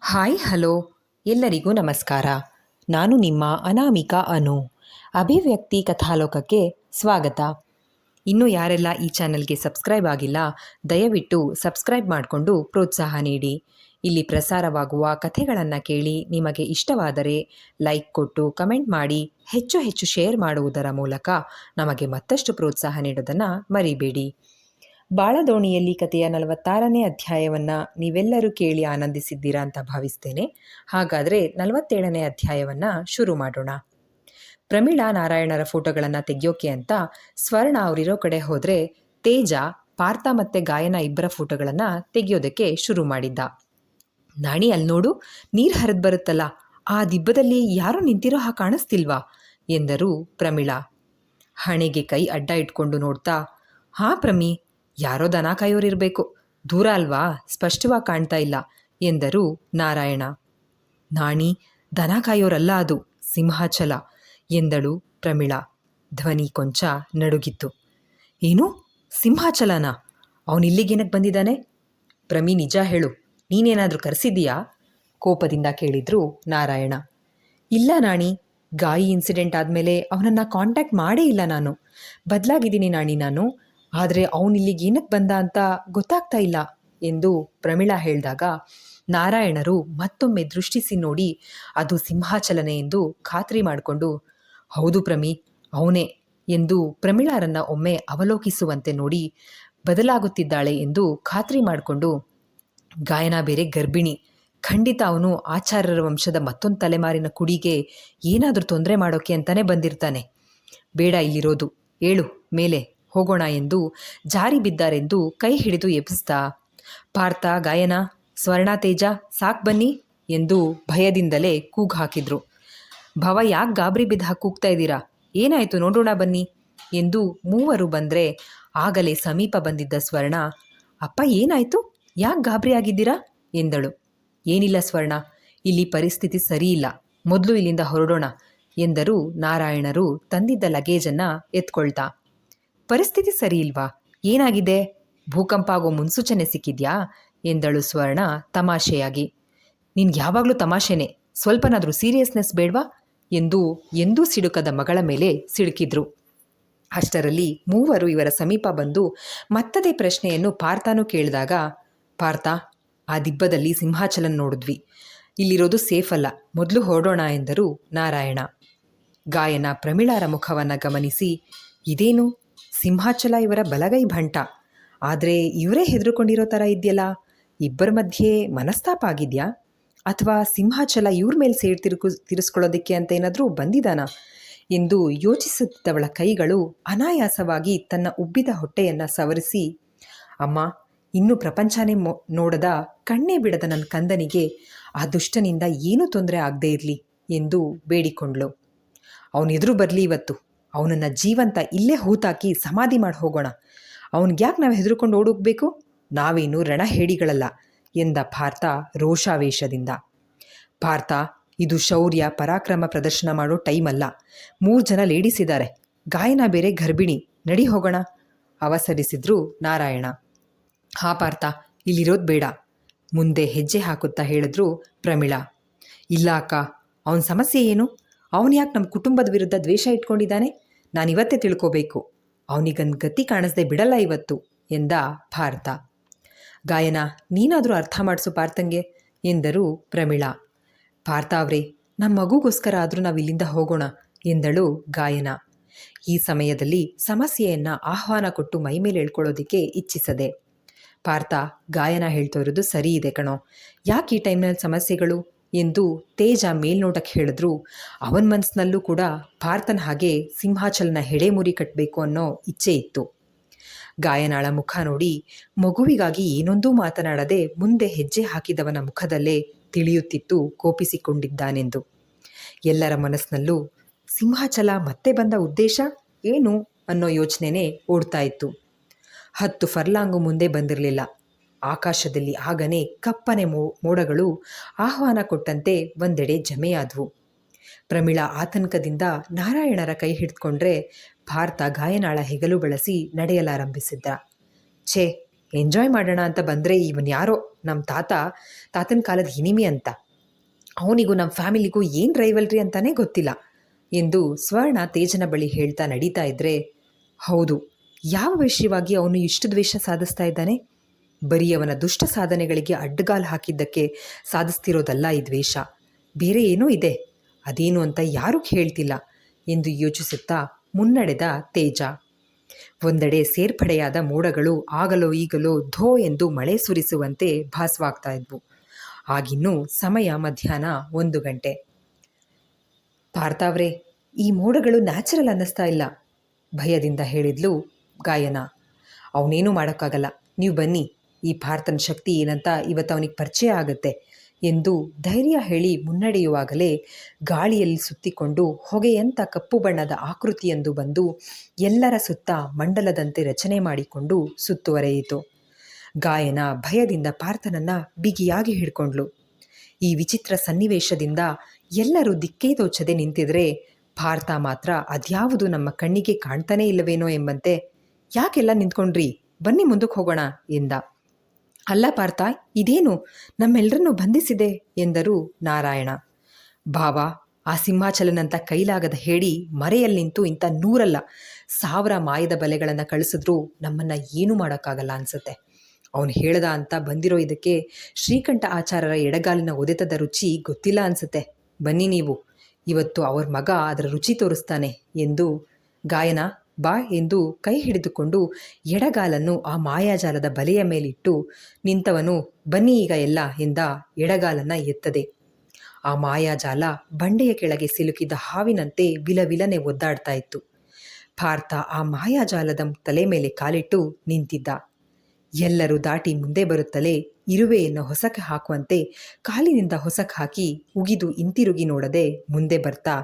Hi hello ಎಲ್ಲರಿಗೂ ನಮಸ್ಕಾರ. ನಾನು ನಿಮ್ಮ ಅನಾಮಿಕಾ ಅನು. ಅಭಿವ್ಯಕ್ತಿ ಕಥಾಲೋಕಕ್ಕೆ ಸ್ವಾಗತ. ಇನ್ನೂ ಯಾರೆಲ್ಲ ಈ ಚಾನಲ್ಗೆ ಸಬ್ಸ್ಕ್ರೈಬ್ ಆಗಿಲ್ಲ, ದಯವಿಟ್ಟು ಸಬ್ಸ್ಕ್ರೈಬ್ ಮಾಡಿಕೊಂಡು ಪ್ರೋತ್ಸಾಹ ನೀಡಿ. ಇಲ್ಲಿ ಪ್ರಸಾರವಾಗುವ ಕಥೆಗಳನ್ನು ಕೇಳಿ ನಿಮಗೆ ಇಷ್ಟವಾದರೆ ಲೈಕ್ ಕೊಟ್ಟು ಕಮೆಂಟ್ ಮಾಡಿ ಹೆಚ್ಚು ಹೆಚ್ಚು ಶೇರ್ ಮಾಡುವುದರ ಮೂಲಕ ನಮಗೆ ಮತ್ತಷ್ಟು ಪ್ರೋತ್ಸಾಹ ನೀಡೋದನ್ನು ಮರಿಬೇಡಿ. ಬಾಳದೋಣಿಯಲ್ಲಿ ಕಥೆಯ 46ನೇ ಅಧ್ಯಾಯವನ್ನು ನೀವೆಲ್ಲರೂ ಕೇಳಿ ಆನಂದಿಸಿದ್ದೀರಾ ಅಂತ ಭಾವಿಸ್ತೇನೆ. ಹಾಗಾದರೆ 47ನೇ ಅಧ್ಯಾಯವನ್ನು ಶುರು ಮಾಡೋಣ. ಪ್ರಮೀಳಾ ನಾರಾಯಣರ ಫೋಟೋಗಳನ್ನು ತೆಗೆಯೋಕೆ ಅಂತ ಸ್ವರ್ಣ ಅವರಿರೋ ಕಡೆ ಹೋದರೆ ತೇಜ, ಪಾರ್ಥ ಮತ್ತು ಗಾಯನ ಇಬ್ಬರ ಫೋಟೋಗಳನ್ನು ತೆಗೆಯೋದಕ್ಕೆ ಶುರು ಮಾಡಿದ್ದ. ನಾಣಿ, ಅಲ್ಲಿ ನೋಡು, ನೀರು ಹರಿದು ಬರುತ್ತಲ್ಲ, ಆ ದಿಬ್ಬದಲ್ಲಿ ಯಾರೋ ನಿಂತಿರೋ ಹಾಗೆ ಕಾಣಿಸ್ತಿಲ್ವಾ ಎಂದರು ಪ್ರಮೀಳಾ. ಹಣೆಗೆ ಕೈ ಅಡ್ಡ ಇಟ್ಕೊಂಡು ನೋಡ್ತಾ, ಹಾಂ ಪ್ರಮಿ, ಯಾರೋ ದನ ಕಾಯೋರಿರಬೇಕು, ದೂರ ಅಲ್ವಾ, ಸ್ಪಷ್ಟವಾಗಿ ಕಾಣ್ತಾ ಇಲ್ಲ ಎಂದರು ನಾರಾಯಣ. ನಾಣಿ, ದನ ಕಾಯೋರಲ್ಲ, ಅದು ಸಿಂಹಾಚಲ ಎಂದಳು ಪ್ರಮೀಳಾ. ಧ್ವನಿ ಕೊಂಚ ನಡುಗಿತ್ತು. ಏನು, ಸಿಂಹಾಚಲನಾ? ಅವನಿಲ್ಲಿಗೇನಕ್ಕೆ ಬಂದಿದ್ದಾನೆ? ಪ್ರಮಿ, ನಿಜ ಹೇಳು, ನೀನೇನಾದರೂ ಕರೆಸಿದ್ದೀಯಾ? ಕೋಪದಿಂದ ಕೇಳಿದ್ರು ನಾರಾಯಣ. ಇಲ್ಲ ನಾಣಿ, ಗಾಯಿ ಇನ್ಸಿಡೆಂಟ್ ಆದಮೇಲೆ ಅವನನ್ನು ಕಾಂಟ್ಯಾಕ್ಟ್ ಮಾಡೇ ಇಲ್ಲ ನಾನು. ಬದಲಾಗಿದ್ದೀನಿ ನಾಣಿ ನಾನು, ಆದರೆ ಅವನಿಲ್ಲಿಗೆ ಏನಕ್ಕೆ ಬಂದ ಅಂತ ಗೊತ್ತಾಗ್ತಾ ಇಲ್ಲ ಎಂದು ಪ್ರಮೀಳಾ ಹೇಳಿದಾಗ ನಾರಾಯಣರು ಮತ್ತೊಮ್ಮೆ ದೃಷ್ಟಿಸಿ ನೋಡಿ ಅದು ಸಿಂಹಾಚಲನೆ ಎಂದು ಖಾತ್ರಿ ಮಾಡಿಕೊಂಡು, ಹೌದು ಪ್ರಮಿ, ಅವನೇ ಎಂದು ಪ್ರಮೀಳಾರನ್ನು ಒಮ್ಮೆ ಅವಲೋಕಿಸುವಂತೆ ನೋಡಿ ಬದಲಾಗುತ್ತಿದ್ದಾಳೆ ಎಂದು ಖಾತ್ರಿ ಮಾಡಿಕೊಂಡು, ಗಾಯನ ಬೇರೆ ಗರ್ಭಿಣಿ, ಖಂಡಿತ ಅವನು ಆಚಾರ್ಯರ ವಂಶದ ಮತ್ತೊಂದು ತಲೆಮಾರಿನ ಕುಡಿಗೆ ಏನಾದರೂ ತೊಂದರೆ ಮಾಡೋಕ್ಕೆ ಅಂತಲೇ ಬಂದಿರ್ತಾನೆ. ಬೇಡ ಇಲ್ಲಿರೋದು, ಏಳು ಮೇಲೆ ಹೋಗೋಣ ಎಂದು ಜಾರಿ ಬಿದ್ದಾರೆಂದು ಕೈ ಹಿಡಿದು ಎಬ್ಬಿಸ್ತಾ, ಪಾರ್ಥ, ಗಾಯನ, ಸ್ವರ್ಣ, ತೇಜ, ಸಾಕ್ ಬನ್ನಿ ಎಂದು ಭಯದಿಂದಲೇ ಕೂಗು ಹಾಕಿದ್ರು. ಭವ, ಯಾಕೆ ಗಾಬರಿ ಬಿದ್ದು ಹಾಕಿ ಕೂಗ್ತಾ ಇದ್ದೀರಾ? ಏನಾಯಿತು ನೋಡೋಣ ಬನ್ನಿ ಎಂದು ಮೂವರು ಬಂದರೆ ಆಗಲೇ ಸಮೀಪ ಬಂದಿದ್ದ ಸ್ವರ್ಣ, ಅಪ್ಪ ಏನಾಯಿತು, ಯಾಕೆ ಗಾಬರಿ ಆಗಿದ್ದೀರಾ ಎಂದಳು. ಏನಿಲ್ಲ ಸ್ವರ್ಣ, ಇಲ್ಲಿ ಪರಿಸ್ಥಿತಿ ಸರಿಯಿಲ್ಲ, ಮೊದಲು ಇಲ್ಲಿಂದ ಹೊರಡೋಣ ಎಂದರು ನಾರಾಯಣರು ತಂದಿದ್ದ ಲಗೇಜನ್ನು ಎತ್ಕೊಳ್ತಾ. ಪರಿಸ್ಥಿತಿ ಸರಿ ಇಲ್ವಾ? ಏನಾಗಿದೆ? ಭೂಕಂಪ ಆಗೋ ಮುನ್ಸೂಚನೆ ಸಿಕ್ಕಿದ್ಯಾ ಎಂದಳು ಸ್ವರ್ಣ ತಮಾಷೆಯಾಗಿ. ನಿನ್ಗೆ ಯಾವಾಗಲೂ ತಮಾಷೆನೇ, ಸ್ವಲ್ಪನಾದರೂ ಸೀರಿಯಸ್ನೆಸ್ ಬೇಡವಾ ಎಂದು ಎಂದೂ ಸಿಡುಕದ ಮಗಳ ಮೇಲೆ ಸಿಡುಕಿದ್ರು. ಅಷ್ಟರಲ್ಲಿ ಮೂವರು ಇವರ ಸಮೀಪ ಬಂದು ಮತ್ತದೇ ಪ್ರಶ್ನೆಯನ್ನು ಪಾರ್ಥನೂ ಕೇಳಿದಾಗ, ಪಾರ್ಥ, ಆ ದಿಬ್ಬದಲ್ಲಿ ಸಿಂಹಾಚಲನ ನೋಡಿದ್ವಿ, ಇಲ್ಲಿರೋದು ಸೇಫ್ ಅಲ್ಲ, ಮೊದಲು ಹೊರಡೋಣ ಎಂದರು ನಾರಾಯಣ. ಗಾಯನ ಪ್ರಮೀಳಾರ ಮುಖವನ್ನು ಗಮನಿಸಿ, ಇದೇನು, ಸಿಂಹಾಚಲ ಇವರ ಬಲಗೈ ಭಂಟ, ಆದರೆ ಇವರೇ ಹೆದರ್ಕೊಂಡಿರೋ ಥರ ಇದೆಯಲ್ಲ, ಇಬ್ಬರ ಮಧ್ಯೆ ಮನಸ್ತಾಪ ಆಗಿದೆಯಾ, ಅಥವಾ ಸಿಂಹಾಚಲ ಇವ್ರ ಮೇಲೆ ಸೇರಿ ತಿರ್ಸ್ಕೊಳ್ಳೋದಕ್ಕೆ ಅಂತ ಏನಾದರೂ ಬಂದಿದ್ದಾನಾ ಎಂದು ಯೋಚಿಸುತ್ತಿದ್ದವಳ ಕೈಗಳು ಅನಾಯಾಸವಾಗಿ ತನ್ನ ಉಬ್ಬಿದ ಹೊಟ್ಟೆಯನ್ನು ಸವರಿಸಿ, ಅಮ್ಮ, ಇನ್ನೂ ಪ್ರಪಂಚನೇ ನೋಡದ ಕಣ್ಣೇ ಬಿಡದ ನನ್ನ ಕಂದನಿಗೆ ಆ ದುಷ್ಟನಿಂದ ಏನೂ ತೊಂದರೆ ಆಗದೇ ಇರಲಿ ಎಂದು ಬೇಡಿಕೊಂಡ್ಳು. ಅವನೆದುರು ಬರಲಿ ಇವತ್ತು, ಅವನನ್ನು ಜೀವಂತ ಇಲ್ಲೇ ಹೂತಾಕಿ ಸಮಾಧಿ ಮಾಡಿ ಹೋಗೋಣ, ಅವನಿಗ್ಯಾಕೆ ನಾವು ಹೆದರ್ಕೊಂಡು ಓಡೋಗ್ಬೇಕು, ನಾವೇನು ರಣಹೇಡಿಗಳಲ್ಲ ಎಂದ ಪಾರ್ಥ ರೋಷಾವೇಶದಿಂದ. ಪಾರ್ಥ, ಇದು ಶೌರ್ಯ ಪರಾಕ್ರಮ ಪ್ರದರ್ಶನ ಮಾಡೋ ಟೈಮ್ ಅಲ್ಲ, 3 ಜನ ಲೇಡೀಸ್ ಇದ್ದಾರೆ, ಗಾಯನ ಬೇರೆ ಗರ್ಭಿಣಿ, ನಡಿ ಹೋಗೋಣ ಅವಸರಿಸಿದ್ರು ನಾರಾಯಣ. ಹಾ ಪಾರ್ಥ, ಇಲ್ಲಿರೋದು ಬೇಡ, ಮುಂದೆ ಹೆಜ್ಜೆ ಹಾಕುತ್ತಾ ಹೇಳಿದ್ರು ಪ್ರಮೀಳಾ. ಇಲ್ಲ ಅಕ್ಕ, ಅವನ ಸಮಸ್ಯೆ ಏನು, ಅವನು ಯಾಕೆ ನಮ್ಮ ಕುಟುಂಬದ ವಿರುದ್ಧ ದ್ವೇಷ ಇಟ್ಕೊಂಡಿದ್ದಾನೆ, ನಾನಿವತ್ತೇ ತಿಳ್ಕೋಬೇಕು, ಅವನಿಗಂದು ಗತಿ ಕಾಣಿಸ್ದೆ ಬಿಡಲ್ಲ ಇವತ್ತು ಎಂದ ಪಾರ್ಥ. ಗಾಯನ, ನೀನಾದರೂ ಅರ್ಥ ಮಾಡಿಸು ಪಾರ್ಥಂಗೆ ಎಂದರು ಪ್ರಮೀಳಾ. ಪಾರ್ಥ ಅವರೇ, ನಮ್ಮ ಮಗುಗೋಸ್ಕರ ಆದರೂ ನಾವು ಇಲ್ಲಿಂದ ಹೋಗೋಣ ಎಂದಳು ಗಾಯನ. ಈ ಸಮಯದಲ್ಲಿ ಸಮಸ್ಯೆಯನ್ನು ಆಹ್ವಾನ ಕೊಟ್ಟು ಮೈಮೇಲೆ ಹೇಳ್ಕೊಳ್ಳೋದಕ್ಕೆ ಇಚ್ಛಿಸದೆ. ಪಾರ್ಥ, ಗಾಯನ ಹೇಳ್ತಾ ಇರೋದು ಸರಿ ಇದೆ ಕಣೋ, ಯಾಕೆ ಈ ಟೈಮ್ನಲ್ಲಿ ಸಮಸ್ಯೆಗಳು ಎಂದು ತೇಜ ಮೇಲ್ನೋಟಕ್ಕೆ ಹೇಳಿದ್ರು. ಅವನ ಮನಸ್ಸಿನಲ್ಲೂ ಕೂಡ ಪಾರ್ಥನ ಹಾಗೆ ಸಿಂಹಾಚಲನ ಹೆಡೆಮುರಿ ಕಟ್ಟಬೇಕು ಅನ್ನೋ ಇಚ್ಛೆ ಇತ್ತು. ಗಾಯನಾಳ ಮುಖ ನೋಡಿ ಮಗುವಿಗಾಗಿ ಏನೊಂದೂ ಮಾತನಾಡದೆ ಮುಂದೆ ಹೆಜ್ಜೆ ಹಾಕಿದವನ ಮುಖದಲ್ಲೇ ತಿಳಿಯುತ್ತಿತ್ತು ಕೋಪಿಸಿಕೊಂಡಿದ್ದಾನೆಂದು. ಎಲ್ಲರ ಮನಸ್ಸಿನಲ್ಲೂ ಸಿಂಹಾಚಲ ಮತ್ತೆ ಬಂದ ಉದ್ದೇಶ ಏನು ಅನ್ನೋ ಯೋಚನೆನೇ ಓಡ್ತಾ ಇತ್ತು. 10 ಫರ್ಲಾಂಗು ಮುಂದೆ ಬಂದಿರಲಿಲ್ಲ. ಆಕಾಶದಲ್ಲಿ ಆಗನೇ ಕಪ್ಪನೆ ಮೋಡಗಳು ಆಹ್ವಾನ ಕೊಟ್ಟಂತೆ ಒಂದೆಡೆ ಜಮೆಯಾದವು. ಪ್ರಮೀಳಾ ಆತಂಕದಿಂದ ನಾರಾಯಣರ ಕೈ ಹಿಡಿದುಕೊಂಡ್ರೆ ಪಾರ್ಥ ಗಾಯನಾಳ ಹೆಗಲು ಬಳಸಿ ನಡೆಯಲಾರಂಭಿಸಿದ್ದ. ಛೇ, ಎಂಜಾಯ್ ಮಾಡೋಣ ಅಂತ ಬಂದರೆ ಇವನು ಯಾರೋ ನಮ್ಮ ತಾತನ ಕಾಲದ ಹಿನಿಮಿ ಅಂತ. ಅವನಿಗೂ ನಮ್ಮ ಫ್ಯಾಮಿಲಿಗೂ ಏನು ರೈವಲ್ರಿ ಅಂತಾನೇ ಗೊತ್ತಿಲ್ಲ ಎಂದು ಸ್ವರ್ಣ ತೇಜನ ಬಳಿ ಹೇಳ್ತಾ ನಡೀತಾ ಇದ್ದರೆ, ಹೌದು, ಯಾವ ವಿಷಯವಾಗಿ ಅವನು ಇಷ್ಟು ದ್ವೇಷ ಸಾಧಿಸ್ತಾ ಇದ್ದಾನೆ? ಬರೀ ಅವನ ದುಷ್ಟ ಸಾಧನೆಗಳಿಗೆ ಅಡ್ಡಗಾಲು ಹಾಕಿದ್ದಕ್ಕೆ ಸಾಧಿಸ್ತಿರೋದಲ್ಲ ಈ ದ್ವೇಷ, ಬೇರೆ ಏನೋ ಇದೆ. ಅದೇನು ಅಂತ ಯಾರೂ ಹೇಳ್ತಿಲ್ಲ ಎಂದು ಯೋಚಿಸುತ್ತಾ ಮುನ್ನಡೆದ ತೇಜ. ಒಂದೆಡೆ ಸೇರ್ಪಡೆಯಾದ ಮೋಡಗಳು ಆಗಲೋ ಈಗಲೋ ಧೋ ಎಂದು ಮಳೆ ಸುರಿಸುವಂತೆ ಭಾಸವಾಗ್ತಾ ಇದ್ವು. ಆಗಿನ್ನೂ ಸಮಯ ಮಧ್ಯಾಹ್ನ 1 ಗಂಟೆ. ಪಾರ್ಥಾವ್ರೆ, ಈ ಮೋಡಗಳು ನ್ಯಾಚುರಲ್ ಅನ್ನಿಸ್ತಾ ಇಲ್ಲ, ಭಯದಿಂದ ಹೇಳಿದ್ಲು ಗಾಯನ. ಅವನೇನೂ ಮಾಡೋಕ್ಕಾಗಲ್ಲ, ನೀವು ಬನ್ನಿ, ಈ ಪಾರ್ಥನ ಶಕ್ತಿ ಏನಂತ ಇವತ್ತು ಅವನಿಗೆ ಪರಿಚಯ ಆಗುತ್ತೆ ಎಂದು ಧೈರ್ಯ ಹೇಳಿ ಮುನ್ನಡೆಯುವಾಗಲೇ ಗಾಳಿಯಲ್ಲಿ ಸುತ್ತಿಕೊಂಡು ಹೊಗೆಯಂಥ ಕಪ್ಪು ಬಣ್ಣದ ಆಕೃತಿಯೊಂದು ಬಂದು ಎಲ್ಲರ ಸುತ್ತ ಮಂಡಲದಂತೆ ರಚನೆ ಮಾಡಿಕೊಂಡು ಸುತ್ತುವರೆಯಿತು. ಗಾಯನ ಭಯದಿಂದ ಪಾರ್ಥನನ್ನು ಬಿಗಿಯಾಗಿ ಹಿಡ್ಕೊಂಡ್ಳು. ಈ ವಿಚಿತ್ರ ಸನ್ನಿವೇಶದಿಂದ ಎಲ್ಲರೂ ದಿಕ್ಕೇ ತೋಚದೆ ನಿಂತಿದ್ರೆ ಪಾರ್ಥ ಮಾತ್ರ ಅದ್ಯಾವುದು ನಮ್ಮ ಕಣ್ಣಿಗೆ ಕಾಣ್ತಾನೇ ಇಲ್ಲವೇನೋ ಎಂಬಂತೆ, ಯಾಕೆಲ್ಲ ನಿಂತ್ಕೊಂಡ್ರಿ, ಬನ್ನಿ ಮುಂದಕ್ಕೆ ಹೋಗೋಣ ಎಂದ. ಅಲ್ಲ ಪಾರ್ಥ, ಇದೇನು ನಮ್ಮೆಲ್ಲರನ್ನೂ ಬಂಧಿಸಿದೆ ಎಂದರು ನಾರಾಯಣ. ಭಾವ, ಆ ಸಿಂಹಾಚಲನಂತ ಕೈಲಾಗದ ಹೇಳಿ ಮರೆಯಲ್ಲಿ ನಿಂತು ಇಂಥ 100 1000 ಮಾಯದ ಬಲೆಗಳನ್ನು ಕಳಿಸಿದ್ರೂ ನಮ್ಮನ್ನು ಏನೂ ಮಾಡೋಕ್ಕಾಗಲ್ಲ ಅನಿಸುತ್ತೆ. ಅವನು ಹೇಳ್ದ ಅಂತ ಬಂದಿರೋ ಇದಕ್ಕೆ ಶ್ರೀಕಂಠ ಆಚಾರ್ಯರ ಎಡಗಾಲಿನ ಒದೆತದ ರುಚಿ ಗೊತ್ತಿಲ್ಲ ಅನಿಸುತ್ತೆ. ಬನ್ನಿ ನೀವು, ಇವತ್ತು ಅವ್ರ ಮಗ ಅದರ ರುಚಿ ತೋರಿಸ್ತಾನೆ ಎಂದು ಗಾಯನ ಬಾ ಎಂದು ಕೈ ಹಿಡಿದುಕೊಂಡು ಎಡಗಾಲನ್ನು ಆ ಮಾಯಾಜಾಲದ ಬಲೆಯ ಮೇಲಿಟ್ಟು ನಿಂತವನು ಬನ್ನಿ ಈಗ ಎಲ್ಲ ಎಂದ ಎಡಗಾಲನ್ನು ಎತ್ತದೆ. ಆ ಮಾಯಾಜಾಲ ಬಂಡೆಯ ಕೆಳಗೆ ಸಿಲುಕಿದ ಹಾವಿನಂತೆ ವಿಲವಿಲನೆ ಒದ್ದಾಡ್ತಾ ಇತ್ತು. ಪಾರ್ಥ ಆ ಮಾಯಾಜಾಲದ ತಲೆ ಮೇಲೆ ಕಾಲಿಟ್ಟು ನಿಂತಿದ್ದ. ಎಲ್ಲರೂ ದಾಟಿ ಮುಂದೆ ಬರುತ್ತಲೇ ಇರುವೆಯನ್ನು ಹೊಸಕ್ಕೆ ಹಾಕುವಂತೆ ಕಾಲಿನಿಂದ ಹೊಸಕ್ಕೆ ಹಾಕಿ ಉಗಿದು ಹಿಂತಿರುಗಿ ನೋಡದೆ ಮುಂದೆ ಬರ್ತಾ,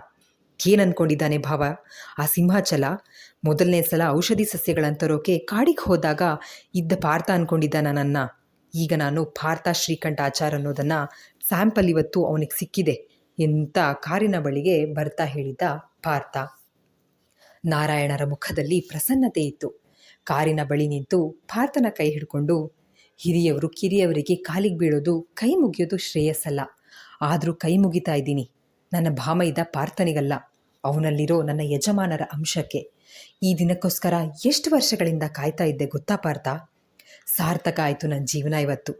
ಏನನ್ಕೊಂಡಿದ್ದಾನೆ ಭಾವ ಆ ಸಿಂಹಾಚಲ? ಮೊದಲನೇ ಸಲ ಔಷಧಿ ಸಸ್ಯಗಳನ್ನು ತರೋಕೆ ಕಾಡಿಗೆ ಹೋದಾಗ ಇದ್ದ ಪಾರ್ಥ ಅಂದ್ಕೊಂಡಿದ್ದ ನನ್ನ. ಈಗ ನಾನು ಪಾರ್ಥ ಶ್ರೀಕಂಠ ಆಚಾರ ಅನ್ನೋದನ್ನು ಸ್ಯಾಂಪಲ್ ಇವತ್ತು ಅವನಿಗೆ ಸಿಕ್ಕಿದೆ ಎಂತ ಕಾರಿನ ಬಳಿಗೆ ಬರ್ತಾ ಹೇಳಿದ್ದ ಪಾರ್ಥ. ನಾರಾಯಣರ ಮುಖದಲ್ಲಿ ಪ್ರಸನ್ನತೆ ಇತ್ತು. ಕಾರಿನ ಬಳಿ ನಿಂತು ಪಾರ್ಥನ ಕೈ ಹಿಡ್ಕೊಂಡು, ಹಿರಿಯವರು ಕಿರಿಯವರಿಗೆ ಕಾಲಿಗೆ ಬೀಳೋದು ಕೈ ಮುಗಿಯೋದು ಶ್ರೇಯಸ್ಸಲ್ಲ, ಆದರೂ ಕೈ ಮುಗಿತಾ ಇದ್ದೀನಿ ನನ್ನ ಭಾಮೈದ ಪಾರ್ಥನಿಗಲ್ಲ, ಅವನಲ್ಲಿರೋ ನನ್ನ ಯಜಮಾನರ ಅಂಶಕ್ಕೆ. ಈ ದಿನಕ್ಕೋಸ್ಕರ ಎಷ್ಟು ವರ್ಷಗಳಿಂದ ಕಾಯ್ತಾ ಇದ್ದೆ ಗೊತ್ತಾ ಪಾರ್ಥ? ಸಾರ್ಥಕ ಆಯಿತು ನನ್ನ ಜೀವನ ಇವತ್ತು.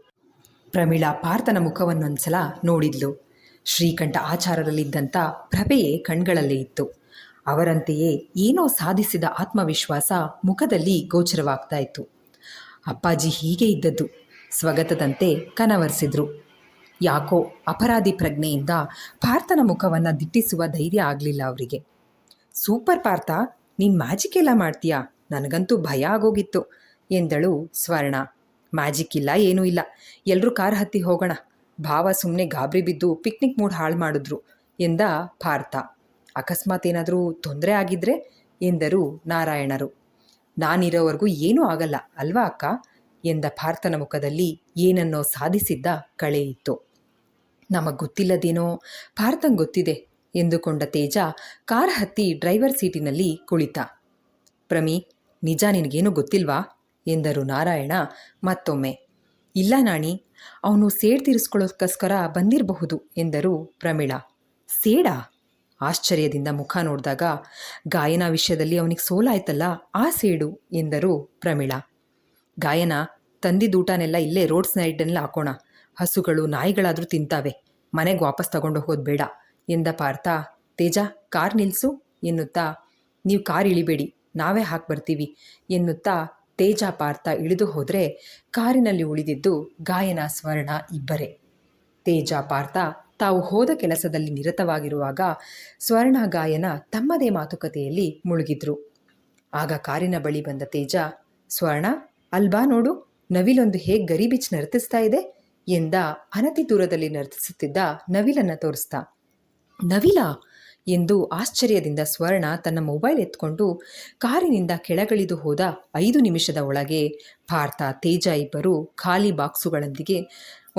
ಪ್ರಮೀಳಾ ಪಾರ್ಥನ ಮುಖವನ್ನೊಂದ್ಸಲ ನೋಡಿದ್ಲು. ಶ್ರೀಕಂಠ ಆಚಾರದಲ್ಲಿದ್ದಂಥ ಪ್ರಭೆಯೇ ಕಣ್ಗಳಲ್ಲೇ ಇತ್ತು. ಅವರಂತೆಯೇ ಏನೋ ಸಾಧಿಸಿದ ಆತ್ಮವಿಶ್ವಾಸ ಮುಖದಲ್ಲಿ ಗೋಚರವಾಗ್ತಾ ಇತ್ತು. ಅಪ್ಪಾಜಿ ಹೀಗೆ ಇದ್ದದ್ದು ಸ್ವಗತದಂತೆ ಕನವರಿಸಿದ್ರು. ಯಾಕೋ ಅಪರಾಧಿ ಪ್ರಜ್ಞೆಯಿಂದ ಪಾರ್ಥನ ಮುಖವನ್ನು ದಿಟ್ಟಿಸುವ ಧೈರ್ಯ ಆಗಲಿಲ್ಲ ಅವರಿಗೆ. ಸೂಪರ್ ಪಾರ್ಥ, ನೀನು ಮ್ಯಾಜಿಕ್ ಎಲ್ಲ ಮಾಡ್ತೀಯಾ? ನನಗಂತೂ ಭಯ ಆಗೋಗಿತ್ತು ಎಂದಳು ಸ್ವರ್ಣ. ಮ್ಯಾಜಿಕ್ ಇಲ್ಲ, ಏನೂ ಇಲ್ಲ, ಎಲ್ಲರೂ ಕಾರ್ ಹತ್ತಿ ಹೋಗೋಣ. ಭಾವ ಸುಮ್ಮನೆ ಗಾಬರಿ ಬಿದ್ದು ಪಿಕ್ನಿಕ್ ಮೂಡ್ ಹಾಳು ಮಾಡಿದ್ರು ಎಂದ ಪಾರ್ಥ. ಅಕಸ್ಮಾತ್ ಏನಾದರೂ ತೊಂದರೆ ಆಗಿದ್ರೆ ಎಂದರು ನಾರಾಯಣರು. ನಾನಿರೋವರೆಗೂ ಏನೂ ಆಗಲ್ಲ ಅಲ್ವಾ ಅಕ್ಕ ಎಂದ ಪಾರ್ಥನ ಮುಖದಲ್ಲಿ ಏನನ್ನೋ ಸಾಧಿಸಿದ್ದ ಕಳೆ ಇತ್ತು. ನಮಗೆ ಗೊತ್ತಿಲ್ಲದೇನೋ ಪಾರ್ಥಂಗೆ ಗೊತ್ತಿದೆ ಎಂದುಕೊಂಡ ತೇಜ ಕಾರ್ ಹತ್ತಿ ಡ್ರೈವರ್ ಸೀಟಿನಲ್ಲಿ ಕುಳಿತ. ಪ್ರಮಿ, ನಿಜ ನಿನಗೇನು ಗೊತ್ತಿಲ್ವಾ ಎಂದರು ನಾರಾಯಣ ಮತ್ತೊಮ್ಮೆ. ಇಲ್ಲ ನಾಣಿ, ಅವನು ಸೇಡ್ ತೀರಿಸ್ಕೊಳ್ಳೋದಕ್ಕೋಸ್ಕರ ಬಂದಿರಬಹುದು ಎಂದರು ಪ್ರಮೀಳಾ. ಸೇಡಾ? ಆಶ್ಚರ್ಯದಿಂದ ಮುಖ ನೋಡಿದಾಗ ಗಾಯನ ವಿಷಯದಲ್ಲಿ ಅವನಿಗೆ ಸೋಲಾಯ್ತಲ್ಲ ಆ ಸೇಡು ಎಂದರು ಪ್ರಮೀಳಾ. ಗಾಯನ, ತಂದಿದ್ದೂಟನೆಲ್ಲ ಇಲ್ಲೇ ರೋಡ್ ಸೈಡನ್ನೆಲ್ಲ ಹಾಕೋಣ, ಹಸುಗಳು ನಾಯಿಗಳಾದರೂ ತಿಂತಾವೆ, ಮನೆಗೆ ವಾಪಸ್ ತಗೊಂಡು ಹೋಗೋದು ಬೇಡ ಎಂದ ಪಾರ್ಥ. ತೇಜ, ಕಾರ್ ನಿಲ್ಲಿಸು ಎನ್ನುತ್ತಾ, ನೀವು ಕಾರ್ ಇಳಿಬೇಡಿ, ನಾವೇ ಹಾಕಿ ಬರ್ತೀವಿ ಎನ್ನುತ್ತಾ ತೇಜ ಪಾರ್ಥ ಇಳಿದು ಹೋದರೆ ಕಾರಿನಲ್ಲಿ ಉಳಿದಿದ್ದು ಗಾಯನ ಸ್ವರ್ಣ ಇಬ್ಬರೇ. ತೇಜ ಪಾರ್ಥ ತಾವು ಹೋದ ಕೆಲಸದಲ್ಲಿ ನಿರತವಾಗಿರುವಾಗ ಸ್ವರ್ಣ ಗಾಯನ ತಮ್ಮದೇ ಮಾತುಕತೆಯಲ್ಲಿ ಮುಳುಗಿದ್ರು. ಆಗ ಕಾರಿನ ಬಳಿ ಬಂದ ತೇಜ, ಸ್ವರ್ಣ ಅಲ್ಬಾ ನೋಡು, ನವಿಲೊಂದು ಹೇಗೆ ಗರಿಬಿಚ್ಚಿ ನರ್ತಿಸ್ತಾ ಇದೆ ಎಂದ ಅನತಿ ದೂರದಲ್ಲಿ ನರ್ತಿಸುತ್ತಿದ್ದ ನವಿಲನ್ನು ತೋರಿಸ್ತಾ. ನವಿಲ ಎಂದು ಆಶ್ಚರ್ಯದಿಂದ ಸ್ವರ್ಣ ತನ್ನ ಮೊಬೈಲ್ ಎತ್ಕೊಂಡು ಕಾರಿನಿಂದ ಕೆಳಗಿಳಿದು ಹೋದ 5 ನಿಮಿಷದ ಒಳಗೆ ಪಾರ್ಥ ತೇಜ ಇಬ್ಬರು ಖಾಲಿ ಬಾಕ್ಸುಗಳೊಂದಿಗೆ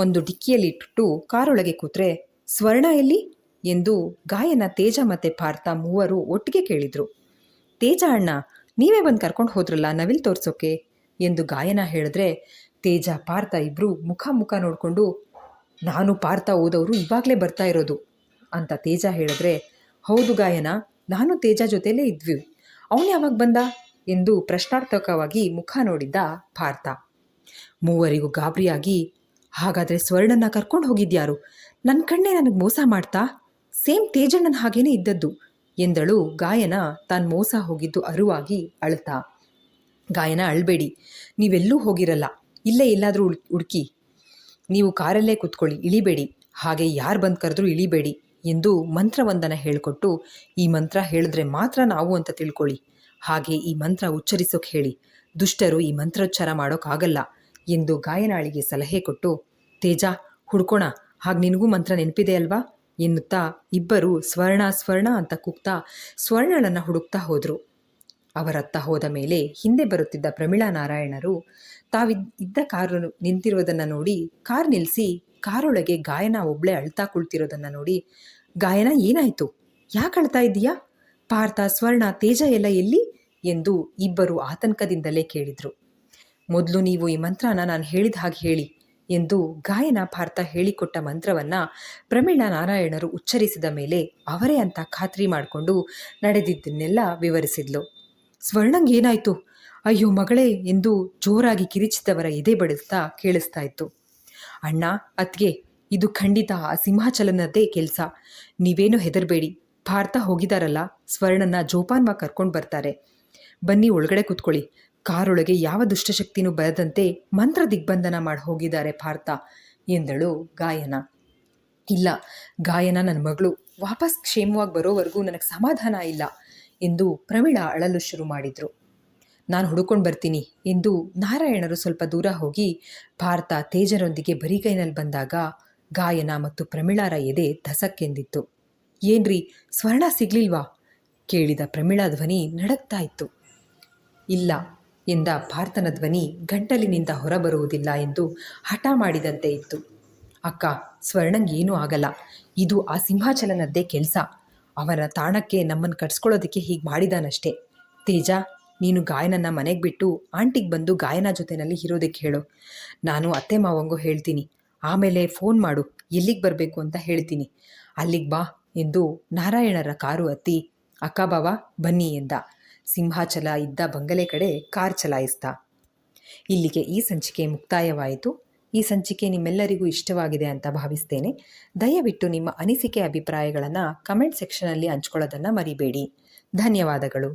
ಒಂದು ಡಿಕ್ಕಿಯಲ್ಲಿಟ್ಟು ಕಾರೊಳಗೆ ಕೂತ್ರೆ, ಸ್ವರ್ಣ ಎಲ್ಲಿ ಎಂದು ಗಾಯನ ತೇಜ ಮತ್ತು ಪಾರ್ಥ ಮೂವರು ಒಟ್ಟಿಗೆ ಕೇಳಿದರು. ತೇಜ ಅಣ್ಣ, ನೀವೇ ಬಂದು ಕರ್ಕೊಂಡು ಹೋದ್ರಲ್ಲ ನವಿಲ್ ತೋರ್ಸೋಕೆ ಎಂದು ಗಾಯನ ಹೇಳಿದ್ರೆ ತೇಜ ಪಾರ್ಥ ಇಬ್ಬರು ಮುಖ ನೋಡಿಕೊಂಡು ನಾನು ಪಾರ್ಥ ಓದೋರು ಇವಾಗಲೇ ಬರ್ತಾ ಇರೋದು ಅಂತ ತೇಜ ಹೇಳಿದ್ರೆ, ಹೌದು ಗಾಯನ, ನಾನು ತೇಜ ಜೊತೆಲೇ ಇದ್ವಿ, ಅವನು ಯಾವಾಗ ಬಂದ ಎಂದು ಪ್ರಶ್ನಾರ್ಥಕವಾಗಿ ಮುಖ ನೋಡಿದ್ದ ಪಾರ್ಥ. ಮೂವರಿಗೂ ಗಾಬರಿಯಾಗಿ, ಹಾಗಾದರೆ ಸ್ವರ್ಣನ ಕರ್ಕೊಂಡು ಹೋಗಿದ್ಯಾರು? ನನ್ನ ಕಣ್ಣೇ ನನಗೆ ಮೋಸ ಮಾಡ್ತಾ? ಸೇಮ್ ತೇಜಣ್ಣನ ಹಾಗೇನೇ ಇದ್ದದ್ದು ಎಂದಳು ಗಾಯನ. ತಾನು ಮೋಸ ಹೋಗಿದ್ದು ಅರುವಾಗಿ ಅಳ್ತಾ. ಗಾಯನ, ಅಳ್ಬೇಡಿ, ನೀವೆಲ್ಲೂ ಹೋಗಿರಲ್ಲ, ಇಲ್ಲೇ ಎಲ್ಲಾದರೂ ಹುಡುಕಿ, ನೀವು ಕಾರಲ್ಲೇ ಕೂತ್ಕೊಳ್ಳಿ, ಇಳಿಬೇಡಿ, ಹಾಗೆ ಯಾರು ಬಂದು ಕರೆದ್ರೂ ಇಳಿಬೇಡಿ ಎಂದು ಮಂತ್ರವೊಂದನ್ನು ಹೇಳಿಕೊಟ್ಟು, ಈ ಮಂತ್ರ ಹೇಳಿದ್ರೆ ಮಾತ್ರ ನಾವು ಅಂತ ತಿಳ್ಕೊಳ್ಳಿ, ಹಾಗೆ ಈ ಮಂತ್ರ ಉಚ್ಚರಿಸೋಕೆ ಹೇಳಿ, ದುಷ್ಟರು ಈ ಮಂತ್ರೋಚ್ಚಾರ ಮಾಡೋಕ್ಕಾಗಲ್ಲ ಎಂದು ಗಾಯನಾಳಿಗೆ ಸಲಹೆ ಕೊಟ್ಟು, ತೇಜ ಹುಡ್ಕೋಣ, ಹಾಗೆ ನಿನಗೂ ಮಂತ್ರ ನೆನಪಿದೆ ಅಲ್ವಾ ಎನ್ನುತ್ತಾ ಇಬ್ಬರು ಸ್ವರ್ಣ ಸ್ವರ್ಣ ಅಂತ ಕೂಗ್ತಾ ಸ್ವರ್ಣಳನ್ನು ಹುಡುಕ್ತಾ ಹೋದರು. ಅವರತ್ತ ಹೋದ ಮೇಲೆ ಹಿಂದೆ ಬರುತ್ತಿದ್ದ ಪ್ರಮೀಳಾ ನಾರಾಯಣರು ಇದ್ದ ಕಾರು ನಿಂತಿರುವುದನ್ನು ನೋಡಿ ಕಾರ್ ನಿಲ್ಲಿಸಿ ಕಾರೊಳಗೆ ಗಾಯನ ಒಬ್ಳೆ ಅಳ್ತಾ ಕುಳ್ತಿರೋದನ್ನು ನೋಡಿ, ಗಾಯನ ಏನಾಯಿತು, ಯಾಕೆ ಅಳ್ತಾ ಇದ್ದೀಯಾ? ಪಾರ್ಥ, ಸ್ವರ್ಣ, ತೇಜ ಎಲ್ಲ ಎಲ್ಲಿ ಎಂದು ಇಬ್ಬರು ಆತಂಕದಿಂದಲೇ ಕೇಳಿದರು. ಮೊದಲು ನೀವು ಈ ಮಂತ್ರನ ನಾನು ಹೇಳಿದ ಹಾಗೆ ಹೇಳಿ ಎಂದು ಗಾಯನ ಪಾರ್ಥ ಹೇಳಿಕೊಟ್ಟ ಮಂತ್ರವನ್ನು ಪ್ರಮೀಳಾ ನಾರಾಯಣರು ಉಚ್ಚರಿಸಿದ ಮೇಲೆ ಅವರೇ ಅಂತ ಖಾತ್ರಿ ಮಾಡಿಕೊಂಡು ನಡೆದಿದ್ದನ್ನೆಲ್ಲ ವಿವರಿಸಿದ್ಲು. ಸ್ವರ್ಣಂಗೆ ಏನಾಯಿತು, ಅಯ್ಯೋ ಮಗಳೇ ಎಂದು ಜೋರಾಗಿ ಕಿರಿಚಿದವರ ಎದೆ ಬಡಿಸ್ತಾ ಕೇಳಿಸ್ತಾ ಇತ್ತು. ಅಣ್ಣ, ಅತ್ಗೆ, ಇದು ಖಂಡಿತ ಆ ಸಿಂಹಾಚಲನದ್ದೇ ಕೆಲಸ, ನೀವೇನು ಹೆದರಬೇಡಿ, ಪಾರ್ಥ ಹೋಗಿದಾರಲ್ಲ, ಸ್ವರ್ಣನ ಜೋಪಾನ್ವಾಗಿ ಕರ್ಕೊಂಡು ಬರ್ತಾರೆ, ಬನ್ನಿ ಒಳಗಡೆ ಕೂತ್ಕೊಳ್ಳಿ, ಕಾರೊಳಗೆ ಯಾವ ದುಷ್ಟಶಕ್ತಿನೂ ಬರದಂತೆ ಮಂತ್ರ ದಿಗ್ಬಂಧನ ಮಾಡಿ ಹೋಗಿದ್ದಾರೆ ಪಾರ್ಥ ಎಂದಳು ಗಾಯನ. ಇಲ್ಲ ಗಾಯನ, ನನ್ನ ಮಗಳು ವಾಪಸ್ ಕ್ಷೇಮವಾಗಿ ಬರೋವರೆಗೂ ನನಗೆ ಸಮಾಧಾನ ಇಲ್ಲ ಎಂದು ಪ್ರಮೀಳಾ ಅಳಲು ಶುರು ಮಾಡಿದರು. ನಾನು ಹುಡುಕೊಂಡು ಬರ್ತೀನಿ ಎಂದು ನಾರಾಯಣರು ಸ್ವಲ್ಪ ದೂರ ಹೋಗಿ ಪಾರ್ಥ ತೇಜರೊಂದಿಗೆ ಬರಿಗೈನಲ್ಲಿ ಬಂದಾಗ ಗಾಯನ ಮತ್ತು ಪ್ರಮೀಳಾರ ಎದೆ ಧಸಕ್ಕೆಂದಿತ್ತು. ಏನ್ರಿ, ಸ್ವರ್ಣ ಸಿಗ್ಲಿಲ್ವಾ ಕೇಳಿದ ಪ್ರಮೀಳಾ ಧ್ವನಿ ನಡಕ್ತಾ ಇತ್ತು. ಇಲ್ಲ ಎಂದ ಪಾರ್ಥನ ಧ್ವನಿ ಗಂಟಲಿನಿಂದ ಹೊರಬರುವುದಿಲ್ಲ ಎಂದು ಹಠ ಮಾಡಿದಂತೆ ಇತ್ತು. ಅಕ್ಕ, ಸ್ವರ್ಣಂಗೆ ಏನೂ ಆಗಲ್ಲ, ಇದು ಆ ಸಿಂಹಾಚಲನದ್ದೇ ಕೆಲಸ, ಅವನ ತಾಣಕ್ಕೆ ನಮ್ಮನ್ನು ಕಟ್ಸ್ಕೊಳ್ಳೋದಕ್ಕೆ ಹೀಗೆ ಮಾಡಿದಾನಷ್ಟೇ. ತೇಜ, ನೀನು ಗಾಯನನ್ನ ಮನೆಗೆ ಬಿಟ್ಟು ಆಂಟಿಗೆ ಬಂದು ಗಾಯನ ಜೊತೆಯಲ್ಲಿ ಇರೋದಕ್ಕೆ ಹೇಳು, ನಾನು ಅತ್ತೆ ಮಾವಂಗೂ ಹೇಳ್ತೀನಿ, ಆಮೇಲೆ ಫೋನ್ ಮಾಡು, ಎಲ್ಲಿಗೆ ಬರಬೇಕು ಅಂತ ಹೇಳ್ತೀನಿ, ಅಲ್ಲಿಗೆ ಬಾ ಎಂದು ನಾರಾಯಣರ ಕಾರು ಹತ್ತಿ ಅಕ್ಕ ಬಾವ ಬನ್ನಿ ಎಂದ. ಸಿಂಹಾಚಲ ಇದ್ದ ಬಂಗಲೆ ಕಡೆ ಕಾರ್ ಚಲಾಯಿಸ್ತಾ. ಇಲ್ಲಿಗೆ ಈ ಸಂಚಿಕೆ ಮುಕ್ತಾಯವಾಯಿತು. ಈ ಸಂಚಿಕೆ ನಿಮ್ಮೆಲ್ಲರಿಗೂ ಇಷ್ಟವಾಗಿದೆ ಅಂತ ಭಾವಿಸ್ತೇನೆ. ದಯವಿಟ್ಟು ನಿಮ್ಮ ಅನಿಸಿಕೆ ಅಭಿಪ್ರಾಯಗಳನ್ನು ಕಮೆಂಟ್ ಸೆಕ್ಷನಲ್ಲಿ ಹಂಚ್ಕೊಳ್ಳೋದನ್ನು ಮರಿಬೇಡಿ. ಧನ್ಯವಾದಗಳು.